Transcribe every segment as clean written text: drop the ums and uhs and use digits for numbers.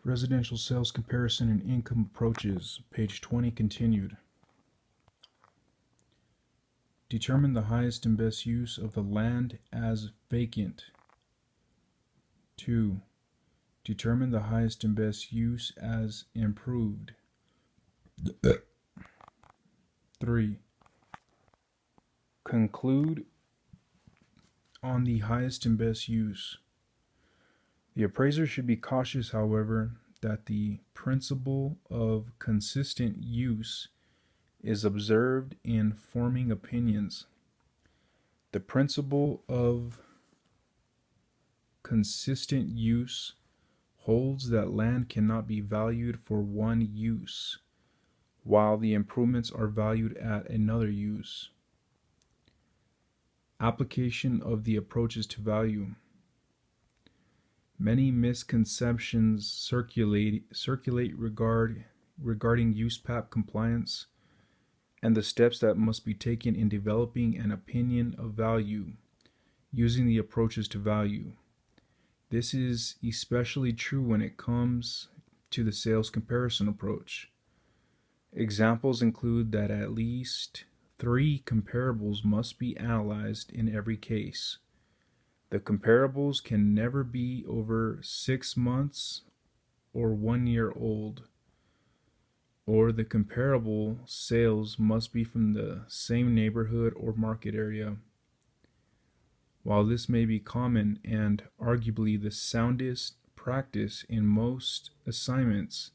Residential sales comparison and income approaches, page 20 continued. Determine the highest and best use of the land as vacant. 2. Determine the highest and best use as improved. 3. Conclude on the highest and best use. The appraiser should be cautious, however, that the principle of consistent use is observed in forming opinions. The principle of consistent use holds that land cannot be valued for one use, while the improvements are valued at another use. Application of the approaches to value. Many misconceptions circulate regarding USPAP compliance and the steps that must be taken in developing an opinion of value using the approaches to value. This is especially true when it comes to the sales comparison approach. Examples include that at least 3 comparables must be analyzed in every case. The comparables can never be over 6 months or 1 year old, or the comparable sales must be from the same neighborhood or market area. While this may be common and arguably the soundest practice in most assignments,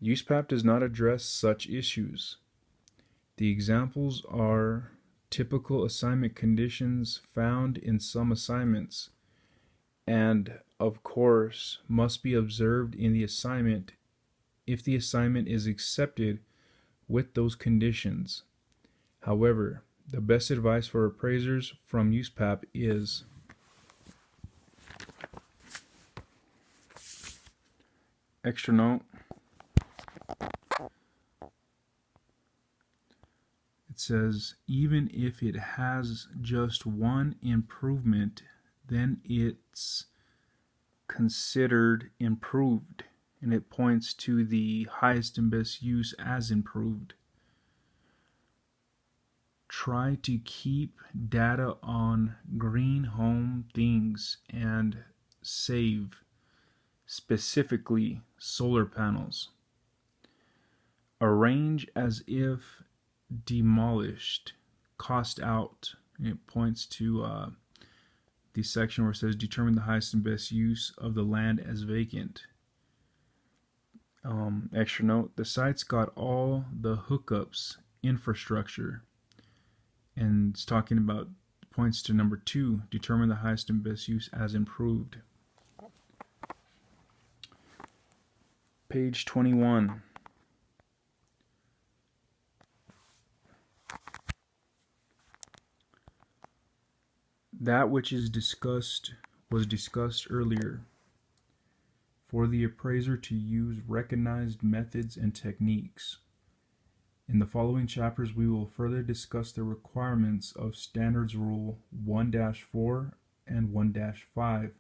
USPAP does not address such issues. The examples are typical assignment conditions found in some assignments, and of course must be observed in the assignment if the assignment is accepted with those conditions. However, the best advice for appraisers from USPAP is extra note. It says, even if it has just one improvement, then it's considered improved, and it points to the highest and best use as improved. Try to keep data on green home things and save, specifically solar panels. Arrange as if demolished, cost out. And it points to the section where it says determine the highest and best use of the land as vacant. Extra note, the site's got all the hookups, infrastructure, and it's talking about points to number 2, determine the highest and best use as improved. Page 21. That which is discussed was discussed earlier. For the appraiser to use recognized methods and techniques. In the following chapters, we will further discuss the requirements of Standards Rule 1-4 and 1-5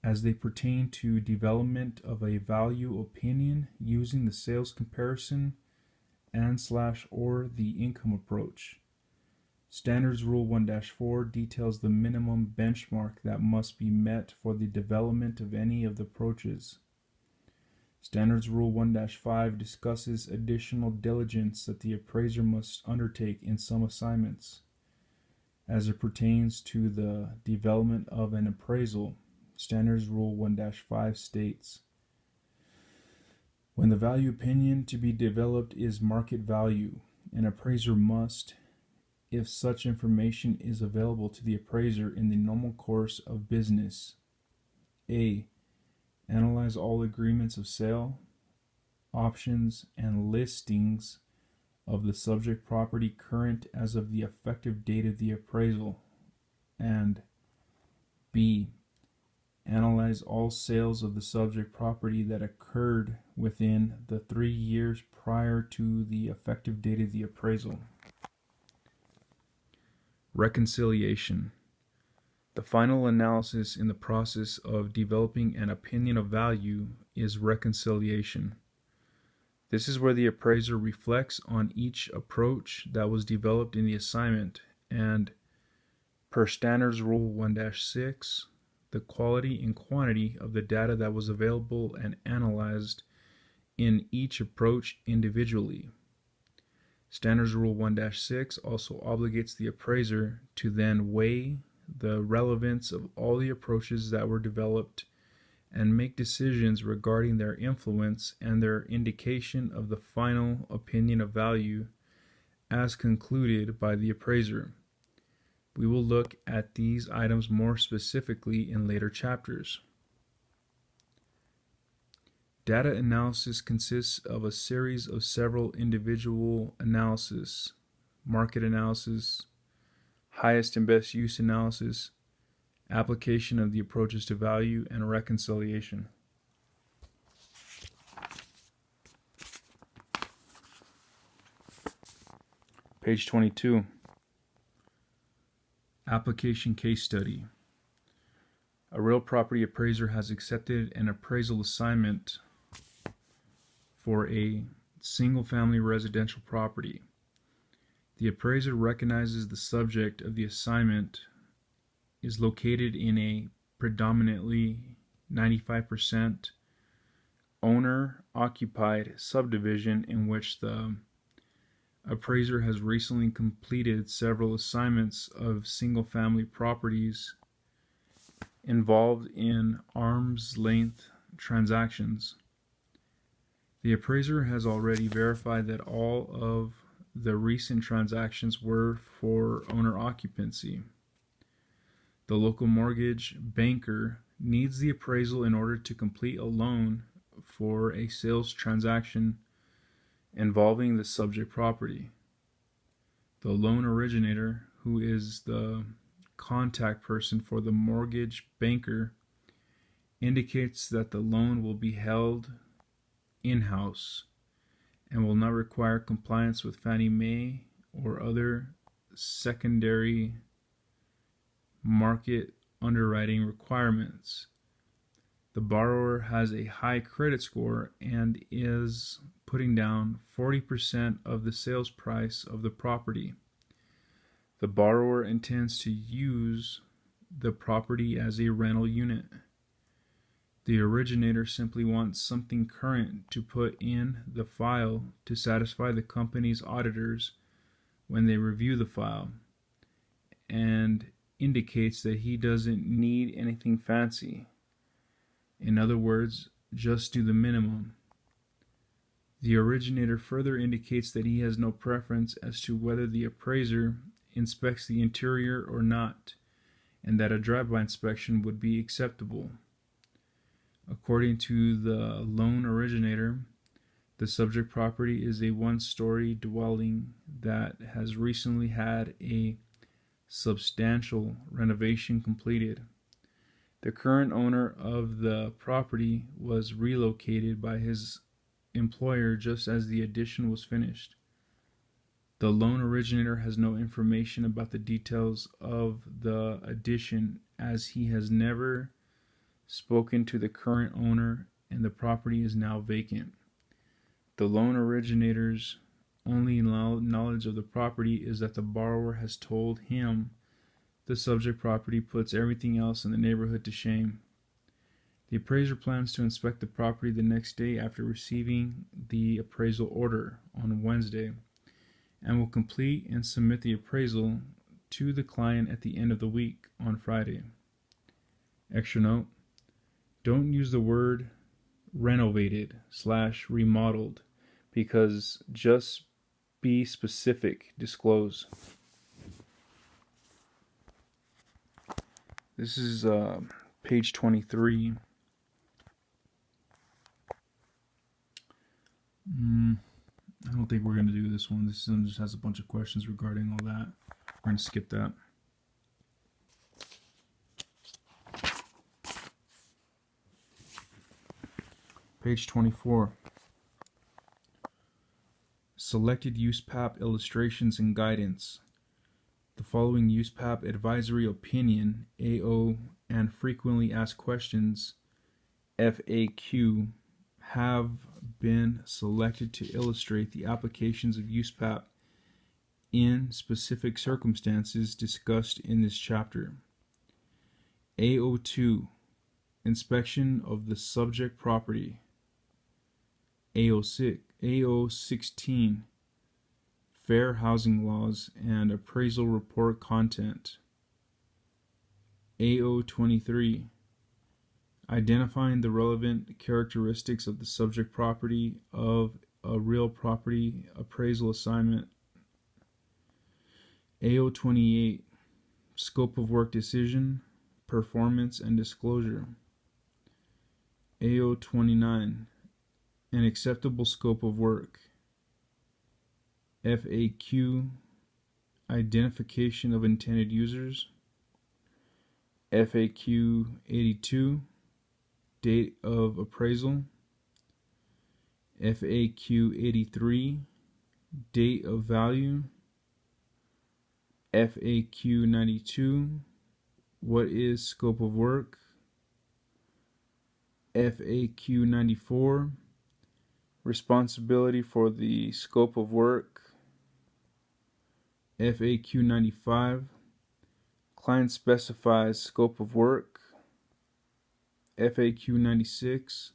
as they pertain to development of a value opinion using the sales comparison and/or the income approach. Standards Rule 1-4 details the minimum benchmark that must be met for the development of any of the approaches. Standards Rule 1-5 discusses additional diligence that the appraiser must undertake in some assignments. As it pertains to the development of an appraisal, Standards Rule 1-5 states, when the value opinion to be developed is market value, an appraiser must, if such information is available to the appraiser in the normal course of business, A. Analyze all agreements of sale, options, and listings of the subject property current as of the effective date of the appraisal, and B. Analyze all sales of the subject property that occurred within the 3 years prior to the effective date of the appraisal. Reconciliation. The final analysis in the process of developing an opinion of value is reconciliation. This is where the appraiser reflects on each approach that was developed in the assignment, and per Standards Rule 1-6, the quality and quantity of the data that was available and analyzed in each approach individually. Standards Rule 1-6 also obligates the appraiser to then weigh the relevance of all the approaches that were developed and make decisions regarding their influence and their indication of the final opinion of value as concluded by the appraiser. We will look at these items more specifically in later chapters. Data analysis consists of a series of several individual analysis, market analysis, highest and best use analysis, application of the approaches to value, and reconciliation. Page 22. Application case study. A real property appraiser has accepted an appraisal assignment for a single-family residential property. The appraiser recognizes the subject of the assignment is located in a predominantly 95% owner-occupied subdivision in which the appraiser has recently completed several assignments of single-family properties involved in arm's-length transactions. The appraiser has already verified that all of the recent transactions were for owner occupancy. The local mortgage banker needs the appraisal in order to complete a loan for a sales transaction involving the subject property. The loan originator, who is the contact person for the mortgage banker, indicates that the loan will be held in-house and will not require compliance with Fannie Mae or other secondary market underwriting requirements. The borrower has a high credit score and is putting down 40% of the sales price of the property. The borrower intends to use the property as a rental unit. The originator simply wants something current to put in the file to satisfy the company's auditors when they review the file, and indicates that he doesn't need anything fancy. In other words, just do the minimum. The originator further indicates that he has no preference as to whether the appraiser inspects the interior or not, and that a drive-by inspection would be acceptable. According to the loan originator, the subject property is a one-story dwelling that has recently had a substantial renovation completed. The current owner of the property was relocated by his employer just as the addition was finished. The loan originator has no information about the details of the addition, as he has never spoken to the current owner and the property is now vacant. The loan originator's only knowledge of the property is that the borrower has told him the subject property puts everything else in the neighborhood to shame. The appraiser plans to inspect the property the next day after receiving the appraisal order on Wednesday, and will complete and submit the appraisal to the client at the end of the week on Friday. Extra note: don't use the word renovated/remodeled, because just be specific, disclose. This is page 23. I don't think we're going to do this one. This one just has a bunch of questions regarding all that. We're going to skip that. Page 24. Selected USPAP illustrations and guidance. The following USPAP advisory opinion, AO, and frequently asked questions, FAQ, have been selected to illustrate the applications of USPAP in specific circumstances discussed in this chapter. AO2, inspection of the subject property. AO16, fair housing laws and appraisal report content. AO23, identifying the relevant characteristics of the subject property of a real property appraisal assignment. AO28, scope of work decision, performance and disclosure. AO29, an acceptable scope of work. FAQ, identification of intended users. FAQ 82, date of appraisal. FAQ 83, date of value. FAQ 92, what is scope of work? FAQ 94, responsibility for the scope of work. FAQ 95, client specifies scope of work. FAQ 96,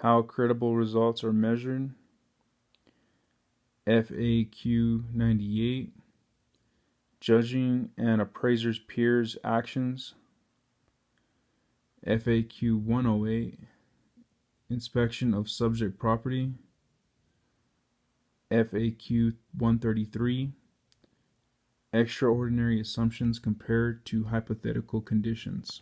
how credible results are measured. FAQ 98, judging an appraiser's peers' actions. FAQ 108, inspection of subject property. FAQ 133, extraordinary assumptions compared to hypothetical conditions.